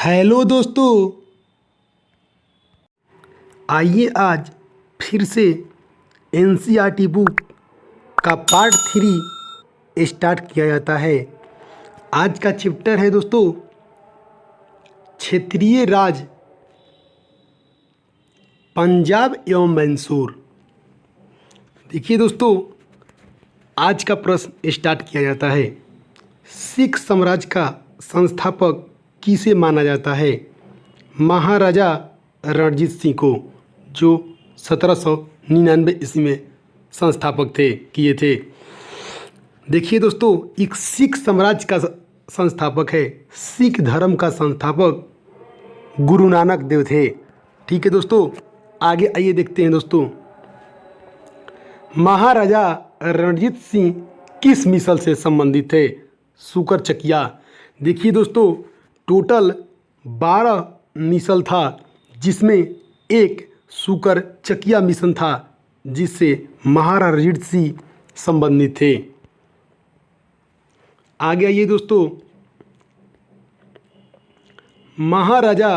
Hello दोस्तों, आइए आज फिर से एनसीईआरटी बुक का पार्ट 3 स्टार्ट किया जाता है। आज का चैप्टर है दोस्तों क्षेत्रीय राज पंजाब एवं मैसूर। देखिए दोस्तों, आज का प्रश्न स्टार्ट किया जाता है। सिख साम्राज्य का संस्थापक किसे माना जाता है? महाराजा रणजीत सिंह को, जो 1799 ईस्वी में संस्थापक किए थे। देखिए दोस्तों, एक सिख साम्राज्य का संस्थापक है, सिख धर्म का संस्थापक गुरु नानक देव थे। ठीक है दोस्तों, आगे आइए देखते हैं दोस्तों, महाराजा रणजीत सिंह किस मिसल से संबंधित थे? शुकर चकिया। देखिए दोस्तों, टोटल 12 मिसल था, जिसमें एक शुकर चकिया मिशन था, जिससे महाराजा रणजीत सिंह संबंधित थे। आगे आइए दोस्तों, महाराजा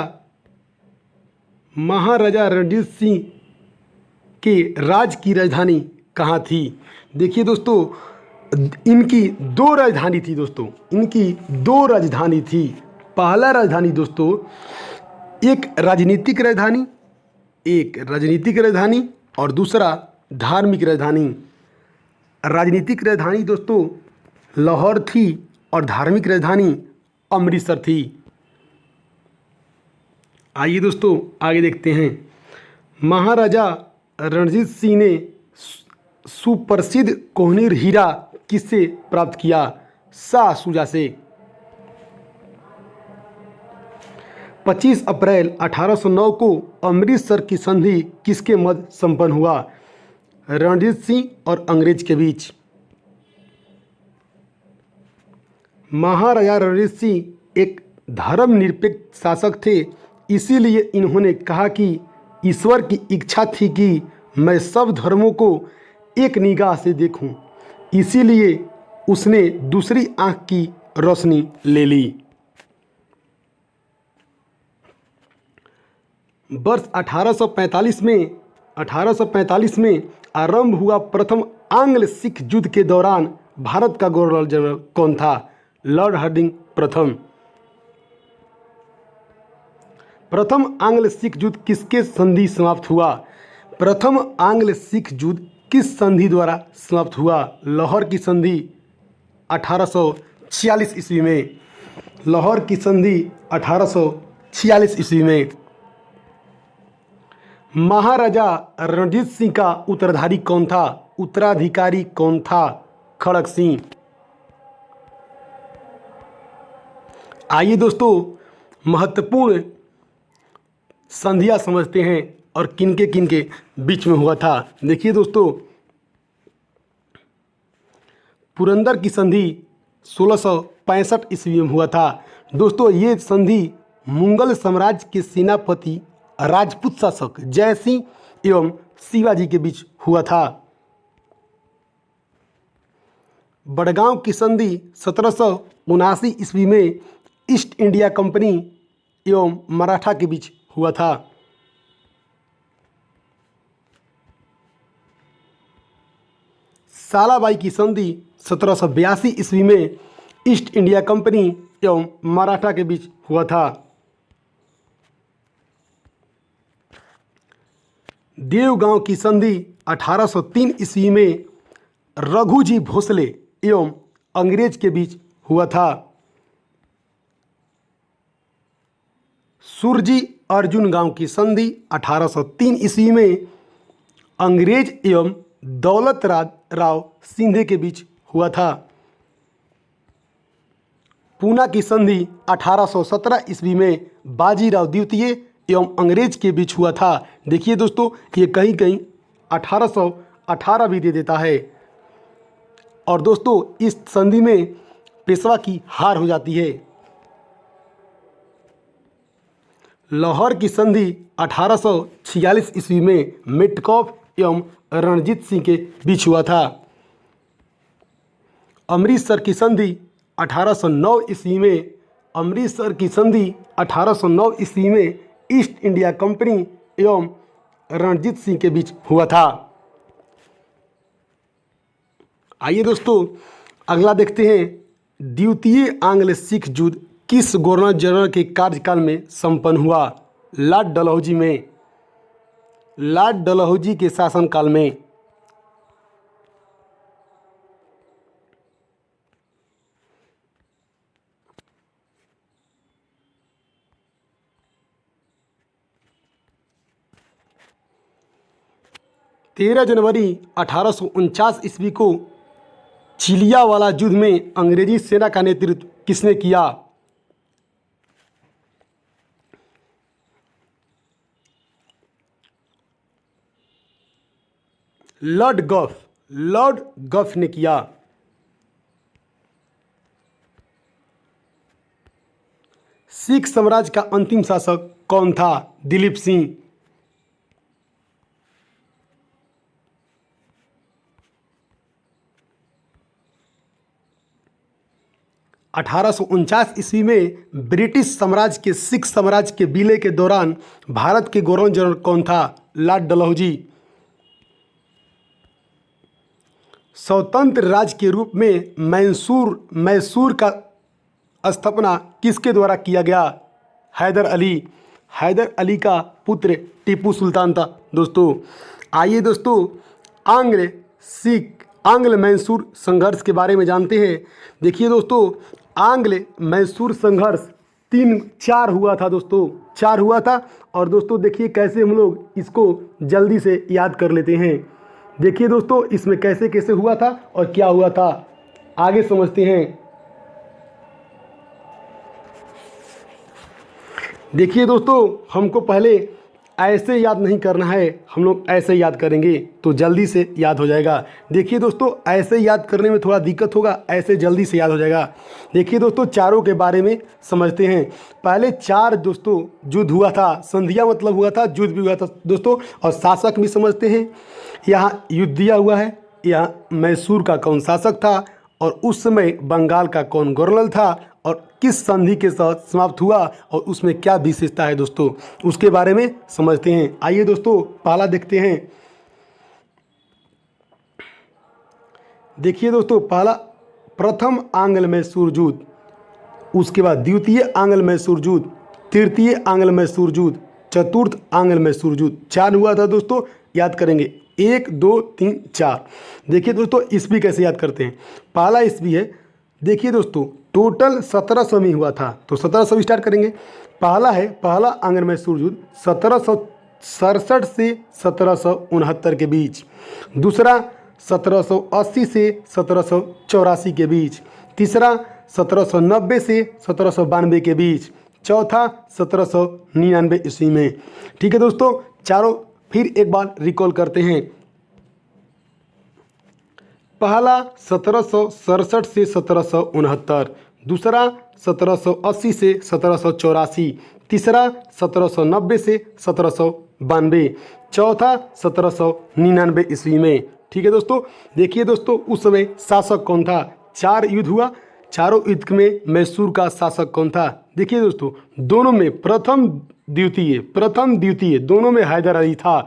रणजीत सिंह के राज की राजधानी कहाँ थी? देखिए दोस्तों, इनकी दो राजधानी थी दोस्तों, इनकी दो राजधानी थी। पहला राजधानी दोस्तों एक राजनीतिक राजधानी और दूसरा धार्मिक राजधानी। राजनीतिक राजधानी दोस्तों लाहौर थी और धार्मिक राजधानी अमृतसर थी। आइए दोस्तों आगे देखते हैं। महाराजा रणजीत सिंह ने सुप्रसिद्ध कोहिनूर हीरा किससे प्राप्त किया? शाह शुजा से। 25 अप्रैल 1809 को अमृतसर की संधि किसके मध्य संपन्न हुआ? रणजीत सिंह और अंग्रेज के बीच। महाराजा रणजीत सिंह एक धर्मनिरपेक्ष शासक थे, इसीलिए इन्होंने कहा कि ईश्वर की इच्छा थी कि मैं सब धर्मों को एक निगाह से देखूं, इसीलिए उसने दूसरी आंख की रोशनी ले ली। वर्ष 1845 में आरंभ हुआ प्रथम आंग्ल सिख युद्ध के दौरान भारत का गवर्नर जनरल कौन था? लॉर्ड हार्डिंग प्रथम। प्रथम आंग्ल सिख युद्ध किसके संधि समाप्त हुआ? प्रथम आंग्ल सिख युद्ध किस संधि द्वारा समाप्त हुआ? लाहौर की संधि 1846 ईस्वी में। लाहौर की संधि 1846 ईस्वी में। महाराजा रणजीत सिंह का उत्तराधिकारी कौन था? खड़क सिंह। आइए दोस्तों, महत्वपूर्ण संधियां समझते हैं और किनके बीच में हुआ था। देखिए दोस्तों, पुरंदर की संधि 1665 ईस्वी में हुआ था। दोस्तों, ये संधि मुगल साम्राज्य के सेनापति राजपूत शासक जय सिंह एवं शिवाजी के बीच हुआ था। बड़गांव की संधि 1779 ईस्वी में ईस्ट इंडिया कंपनी एवं मराठा के बीच हुआ था। सालाबाई की संधि 1782 ईस्वी में ईस्ट इंडिया कंपनी एवं मराठा के बीच हुआ था। देवगांव की संधि 1803 ईस्वी में रघुजी भोसले एवं अंग्रेज के बीच हुआ था। सुरजी अर्जुन गांव की संधि 1803 ईस्वी में अंग्रेज एवं दौलत राव सिंधे के बीच हुआ था। पूना की संधि 1817 ईस्वी में बाजीराव द्वितीय एवं अंग्रेज के बीच हुआ था। देखिए दोस्तों, ये कहीं 1818 भी दे देता है। और दोस्तों, इस संधि में पेशवा की हार हो जाती है। लाहौर की संधि 1846 ईस्वी में मेटकॉफ एवं रणजीत सिंह के बीच हुआ था। अमृतसर की संधि 1809 ईस्वी में अमृतसर की संधि 1809 ईस्वी में ईस्ट इंडिया कंपनी एवं रणजीत सिंह के बीच हुआ था। आइए दोस्तों अगला देखते हैं, द्वितीय आंग्ल सिख युद्ध किस गवर्नर जनरल के कार्यकाल में संपन्न हुआ? लॉर्ड डलहौजी में, लॉर्ड डलहौजी के शासनकाल में। तेरह जनवरी 1849 ईस्वी को चिलियावाला युद्ध में अंग्रेजी सेना का नेतृत्व किसने किया? लॉर्ड गॉफ, लॉर्ड गॉफ ने किया। सिख साम्राज्य का अंतिम शासक कौन था? दिलीप सिंह। 1849 ईस्वी में ब्रिटिश साम्राज्य के सिख साम्राज्य के विलय के दौरान भारत के गवर्नर जनरल कौन था? लॉर्ड डलहौजी। स्वतंत्र राज्य के रूप में मैसूर का स्थापना किसके द्वारा किया गया? हैदर अली। हैदर अली का पुत्र टीपू सुल्तान था दोस्तों। आइए दोस्तों आंग्ल मैसूर संघर्ष के बारे में जानते हैं। देखिए दोस्तों, आंग्ल मैसूर संघर्ष 4 हुआ था दोस्तों, 4 हुआ था। और दोस्तों देखिए कैसे हम लोग इसको जल्दी से याद कर लेते हैं। देखिए दोस्तों इसमें कैसे कैसे हुआ था और क्या हुआ था, आगे समझते हैं। देखिए दोस्तों, हमको पहले ऐसे याद नहीं करना है, हम लोग ऐसे याद करेंगे तो जल्दी से याद हो जाएगा। देखिए दोस्तों, ऐसे याद करने में थोड़ा दिक्कत होगा, ऐसे जल्दी से याद हो जाएगा। देखिए दोस्तों, चारों के बारे में समझते हैं। पहले 4 दोस्तों युद्ध हुआ था, संधिया मतलब हुआ था, युद्ध भी हुआ था दोस्तों। और शासक भी समझते हैं। यहाँ युद्ध दिया हुआ है, यहाँ मैसूर का कौन शासक था और उस समय बंगाल का कौन गवर्नर था और किस संधि के साथ समाप्त हुआ और उसमें क्या विशेषता है दोस्तों, उसके बारे में समझते हैं। आइए दोस्तों पहला देखते हैं। देखिए दोस्तों, पहला प्रथम आंग्ल मैसूर युद्ध, उसके बाद द्वितीय आंग्ल मैसूर युद्ध, तृतीय आंग्ल मैसूर युद्ध, चतुर्थ आंग्ल मैसूर युद्ध। 4 हुआ था दोस्तों, याद करेंगे 1 2 3 4। देखिए दोस्तों ईस्वी कैसे याद करते हैं। पहला ईस्वी है, देखिए दोस्तों टोटल 1700 में हुआ था, तो 1700 स्टार्ट करेंगे। पहला आंग्ल मैसूर युद्ध 1767 से 1769 के बीच। दूसरा 1780 से 1784 के बीच। तीसरा 1790 से 1792 के बीच। चौथा 1799 ईस्वी में। ठीक है दोस्तों, चारों फिर एक बार रिकॉल करते हैं। पहला 1767 से 1769, दूसरा 1780 से 1784, तीसरा 1790 से 1792, चौथा 1799 ईस्वी में। ठीक है दोस्तों, देखिए दोस्तों उस समय शासक कौन था? 4 युद्ध हुआ, चारों युद्ध में मैसूर का शासक कौन था? देखिए दोस्तों, दोनों में प्रथम द्वितीय दोनों में हैदर अली था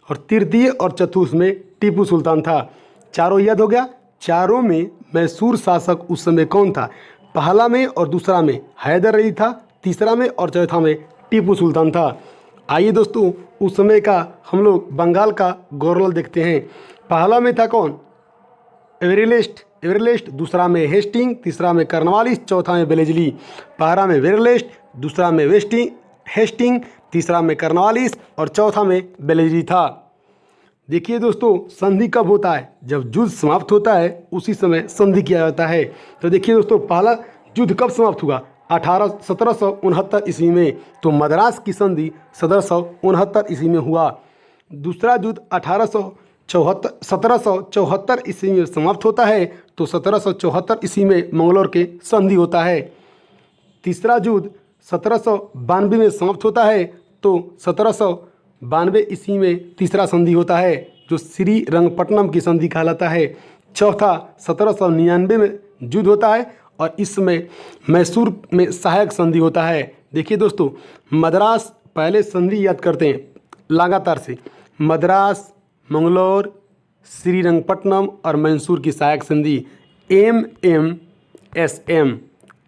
और तृतीय और चतुर्थ में टीपू सुल्तान था। चारों याद हो गया। चारों में मैसूर शासक उस समय कौन था? पहला में और दूसरा में हैदर अली था, तीसरा में और चौथा में टीपू सुल्तान था। आइए दोस्तों उस समय का हम लोग बंगाल का गवर्नर देखते हैं। पहला में था कौन? एवरेस्ट, दूसरा में हेस्टिंग, तीसरा में कर्नवालिस, चौथा में बेलेजली। पहला में वेरेलेस्ट, दूसरा में हेस्टिंग, तीसरा में कर्नवालिस और चौथा में बेलेजली था। देखिए दोस्तों, संधि कब होता है? जब युद्ध समाप्त होता है उसी समय संधि किया जाता है। तो देखिए दोस्तों, पहला युद्ध कब समाप्त हुआ? 1769 ईस्वी में। तो मद्रास की संधि 1769 ईस्वी में हुआ। दूसरा युद्ध 1774 ईस्वी में समाप्त होता है, तो 1774 ईस्वी में मंगलौर के संधि होता है। तीसरा युद्ध 1792 में समाप्त होता है, तो 1792 ईस्वी में तीसरा संधि होता है जो श्रीरंगपट्टनम की संधि कहलाता है। चौथा 1799 में युद्ध होता है और इसमें मैसूर में सहायक संधि होता है। देखिए दोस्तों, मद्रास पहले संधि याद करते हैं लगातार से, मद्रास, मंगलौर, श्रीरंगपट्टनम और मैसूर की सहायक संधि MMSM,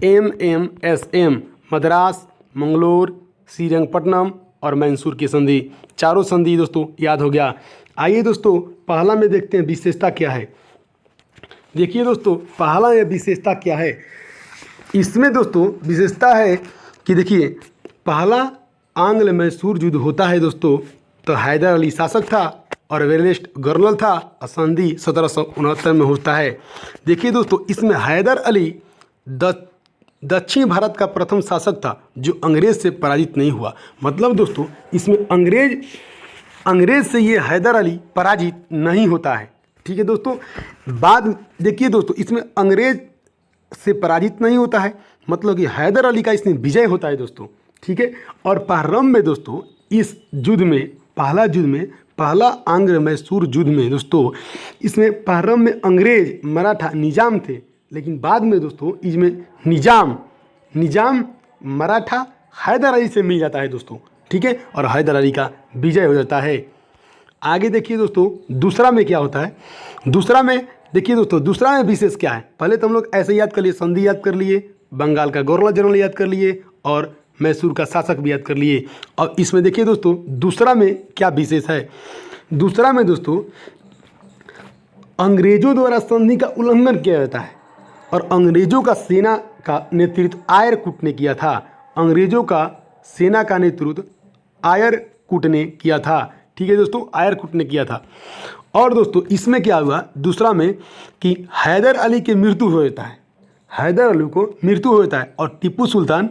MMSM, मद्रास, मंगलौर, श्रीरंगपट्टनम और मैसूर की संधि, चारों संधि दोस्तों याद हो गया। आइए दोस्तों पहला में देखते हैं विशेषता क्या है। देखिए दोस्तों, पहला में विशेषता क्या है। इसमें दोस्तों विशेषता है कि देखिए, पहला आंग्ल मैसूर युद्ध होता है दोस्तों, तो हैदर अली शासक था और वेलेस्ट गवर्नर था और संधि 1769 में होता है। देखिए दोस्तों, इसमें हैदर अली दक्षिण भारत का प्रथम शासक था जो अंग्रेज से पराजित नहीं हुआ। मतलब दोस्तों, इसमें अंग्रेज से ये हैदर अली पराजित नहीं होता है। ठीक है दोस्तों, बाद देखिए दोस्तों, इसमें अंग्रेज से पराजित नहीं होता है, मतलब कि हैदर अली का इसमें विजय होता है दोस्तों। ठीक है, और प्रारंभ में दोस्तों इस युद्ध में, पहला आंग्ल मैसूर युद्ध में दोस्तों, इसमें प्रारंभ में अंग्रेज मराठा निजाम थे, लेकिन बाद में दोस्तों इसमें निजाम मराठा हैदर अली से मिल जाता है दोस्तों। ठीक है, और हैदर अली का विजय हो जाता है। आगे देखिए दोस्तों, दूसरा में क्या होता है। दूसरा में देखिए दोस्तों, दूसरा में विशेष क्या है। पहले तो हम लोग ऐसे याद कर लिए, संधि याद कर लिए, बंगाल का गवर्नर जनरल याद कर लिए और मैसूर का शासक भी याद कर लिए। और इसमें देखिए दोस्तों, दूसरा में क्या विशेष है। दूसरा में दोस्तों अंग्रेजों द्वारा संधि का उल्लंघन किया जाता है और अंग्रेजों का सेना का नेतृत्व आयरकुट ने किया था। अंग्रेजों का सेना का नेतृत्व आयरकुट ने किया था। ठीक है दोस्तों, आयरकुट ने किया था। और दोस्तों इसमें क्या हुआ दूसरा में कि हैदर अली की मृत्यु हो जाता है, हैदर अली को मृत्यु हो जाता है और टीपू सुल्तान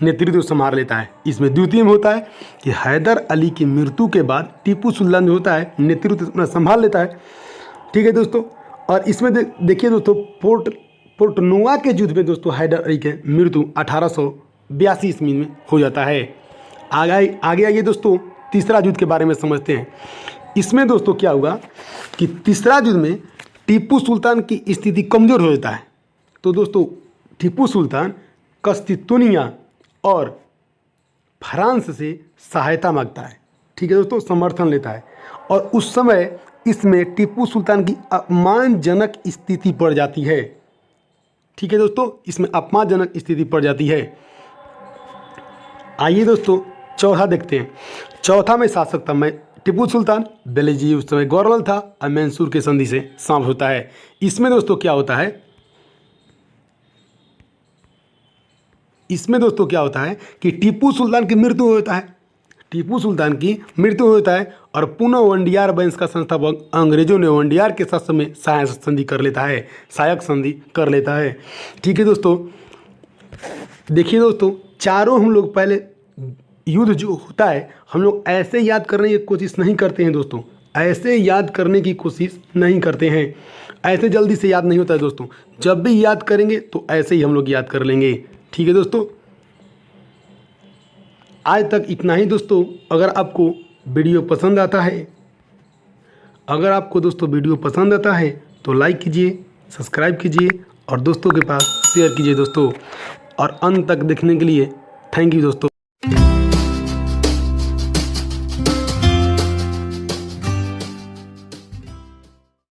नेतृत्व संभाल लेता है। इसमें द्वितीय में होता है कि हैदर अली की मृत्यु के बाद टीपू सुल्तान जो होता है नेतृत्व संभाल लेता है। ठीक है दोस्तों, और इसमें देखिए दोस्तों, पोर्टनुआ के युद्ध में दोस्तों हैदर अली के मृत्यु 1882 ईस्वी में हो जाता है। आगे आइए दोस्तों, तीसरा युद्ध के बारे में समझते हैं। इसमें दोस्तों क्या हुआ कि तीसरा युद्ध में टीपू सुल्तान की स्थिति कमज़ोर हो जाता है। तो दोस्तों टीपू सुल्तान कस्तितुनिया और फ्रांस से सहायता मांगता है। ठीक है दोस्तों, समर्थन लेता है और उस समय इसमें टीपू सुल्तान की अपमानजनक स्थिति पड़ जाती है। ठीक है दोस्तों, इसमें अपमानजनक स्थिति पड़ जाती है। आइए दोस्तों चौथा देखते हैं। चौथा में शासक था मैं टीपू सुल्तान, बेलजी उस समय गवर्नर था और मैसूर के संधि से समाप्त होता है। इसमें दोस्तों क्या होता है, इसमें दोस्तों क्या होता है कि टीपू सुल्तान की मृत्यु होता है, टीपू सुल्तान की मृत्यु होता है और पुनः वंडियार वंश का संस्थापक अंग्रेजों ने वंडियार के शासन में सहायक संधि कर लेता है, सहायक संधि कर लेता है। ठीक है दोस्तों, देखिए दोस्तों, चारों हम लोग पहले युद्ध जो होता है हम लोग ऐसे याद करने की कोशिश नहीं करते हैं दोस्तों, ऐसे याद करने की कोशिश नहीं करते हैं, ऐसे जल्दी से याद नहीं होता है दोस्तों। जब भी याद करेंगे तो ऐसे ही हम लोग याद कर लेंगे। ठीक है दोस्तों, आज तक इतना ही दोस्तों। अगर आपको वीडियो पसंद आता है, अगर आपको दोस्तों वीडियो पसंद आता है तो लाइक कीजिए, सब्सक्राइब कीजिए और दोस्तों के पास शेयर कीजिए दोस्तों। और अंत तक देखने के लिए थैंक यू दोस्तों।